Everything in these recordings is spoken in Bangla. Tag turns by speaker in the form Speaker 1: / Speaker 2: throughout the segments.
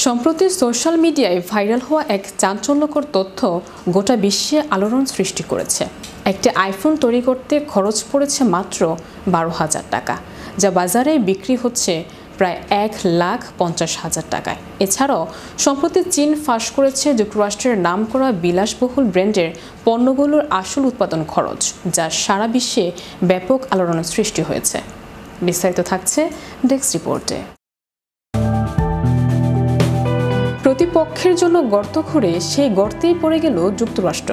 Speaker 1: সম্প্রতি সোশ্যাল মিডিয়ায় ভাইরাল হওয়া এক চাঞ্চল্যকর তথ্য গোটা বিশ্বে আলোড়ন সৃষ্টি করেছে। একটি আইফোন তৈরি করতে খরচ পড়েছে মাত্র 12,000 টাকা, যা বাজারে বিক্রি হচ্ছে প্রায় 1,50,000 টাকায়। এছাড়াও সম্প্রতি চীন ফাঁস করেছে যুক্তরাষ্ট্রের নামকরা বিলাসবহুল ব্র্যান্ডের পণ্যগুলোর আসল উৎপাদন খরচ, যা সারা বিশ্বে ব্যাপক আলোড়নের সৃষ্টি হয়েছে। বিস্তারিত থাকছে ডেস্ক রিপোর্টে। প্রতিপক্ষের জন্য গর্ত খুঁড়ে সেই গর্তেই পড়ে গেল যুক্তরাষ্ট্র।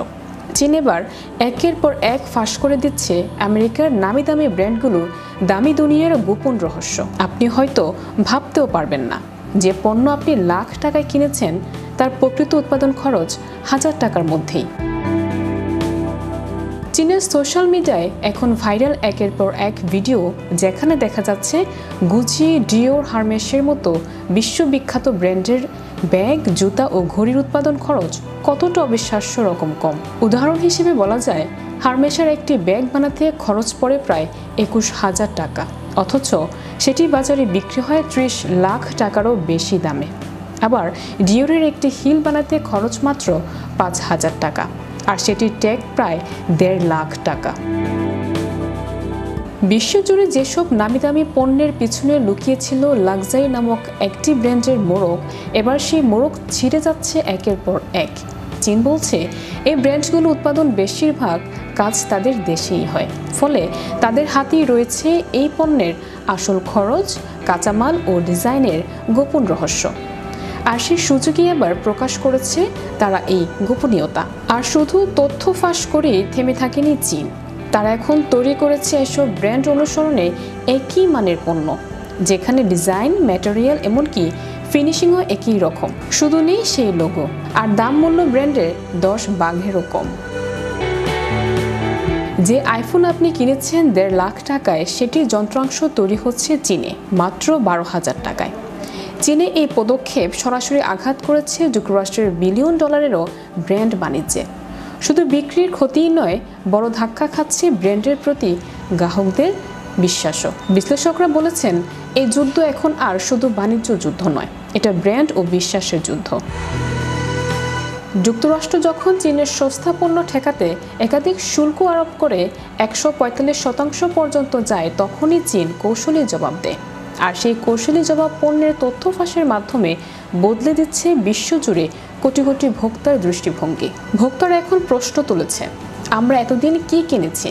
Speaker 1: চীন এবার একের পর এক ফাঁস করে দিচ্ছে আমেরিকার নামি দামি ব্র্যান্ডগুলোর দামি দুনিয়ার গোপন রহস্য। আপনি হয়তো ভাবতেও পারবেন না যে পণ্য আপনি লাখ টাকায় কিনেছেন তার প্রকৃত উৎপাদন খরচ 1000 টাকার মধ্যেই। চীনের সোশ্যাল মিডিয়ায় এখন ভাইরাল একের পর এক ভিডিও, যেখানে দেখা যাচ্ছে গুচি, ডিওর, হারমেসের মতো বিশ্ববিখ্যাত ব্র্যান্ডের ব্যাগ, জুতা ও ঘড়ির উৎপাদন খরচ কতটা অবিশ্বাস্য রকম কম। উদাহরণ হিসেবে বলা যায়, হারমেসের একটি ব্যাগ বানাতে খরচ পড়ে প্রায় 21,000 টাকা, অথচ সেটি বাজারে বিক্রি হয় 30 লাখ টাকারও বেশি দামে। আবার ডিওরের একটি হিল বানাতে খরচ মাত্র 5,000 টাকা, আর সেটির ট্যাগ প্রায় 1.5 লাখ টাকা। বিশ্বজুড়ে যেসব নামি দামি পণ্যের পিছনে লুকিয়েছিল লাক্সারি নামক একটি ব্র্যান্ডের মোড়ক, এবার সেই মোড়ক ছিঁড়ে যাচ্ছে একের পর এক। চীন বলছে এই ব্র্যান্ডগুলো উৎপাদন বেশিরভাগ কাজ তাদের দেশেই হয়, ফলে তাদের হাতেই রয়েছে এই পণ্যের আসল খরচ, কাঁচামাল ও ডিজাইনের গোপন রহস্য। আর সেই সুযোগই এবার প্রকাশ করেছে তারা এই গোপনীয়তা। আর শুধু তথ্য ফাঁস করেই থেমে থাকেনি চীন। তারা এখন তৈরি করেছে এসব ব্র্যান্ড অনুসরণে একই মানের পণ্য, যেখানে ডিজাইন, ম্যাটেরিয়াল এমনকি ফিনিশিংও একই রকম। শুধু নেই সেই লোগো, আর দাম মূল্য ব্র্যান্ডের 10 ভাগেরও কম। যে আইফোন আপনি কিনেছেন 1.5 লাখ টাকায়, সেটির যন্ত্রাংশ তৈরি হচ্ছে চীনে মাত্র 12,000 টাকায়। চীনে এই পদক্ষেপ সরাসরি আঘাত করেছে যুক্তরাষ্ট্রের বিলিয়ন ডলারেরও ব্র্যান্ড বাণিজ্যে। শুধু বিক্রির ক্ষতিই নয়, বড় ধাক্কা খাচ্ছে ব্র্যান্ডের প্রতি গ্রাহকদের বিশ্বাসও। বিশ্লেষকরা বলেছেন, এই যুদ্ধ এখন আর শুধু বাণিজ্য যুদ্ধ নয়, এটা ব্র্যান্ড ও বিশ্বাসের যুদ্ধ। যুক্তরাষ্ট্র যখন চীনের সস্তা পণ্য ঠেকাতে একাধিক শুল্ক আরোপ করে 145% পর্যন্ত যায়, তখনই চীন কৌশলী জবাব দেয়। আর সেই কৌশলী জবাব পণ্যের তথ্য ফাঁসের মাধ্যমে বদলে দিচ্ছে বিশ্বজুড়ে কোটি কোটি ভোক্তার দৃষ্টিভঙ্গি। ভোক্তারা এখন প্রশ্ন তুলেছে, আমরা এতদিন কি কিনেছি?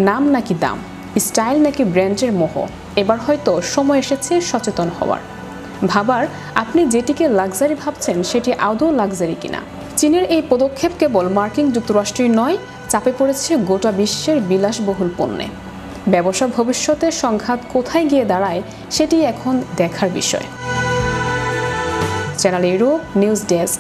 Speaker 1: নাম নাকি দাম, স্টাইল নাকি ব্র্যান্ডের মোহ? এবার হয়তো সময় এসেছে সচেতন হওয়ার, ভাবার আপনি যেটিকে লাক্সারি ভাবছেন সেটি আদৌ লাক্সারি কিনা। চীনের এই পদক্ষেপ কেবল মার্কিন যুক্তরাষ্ট্রই নয়, চাপে পড়েছে গোটা বিশ্বের বিলাসবহুল পণ্যে। ব্যবসা ভবিষ্যতের সংঘাত কোথায় গিয়ে দাঁড়ায়, সেটি এখন দেখার বিষয়। Channel Europe news desk.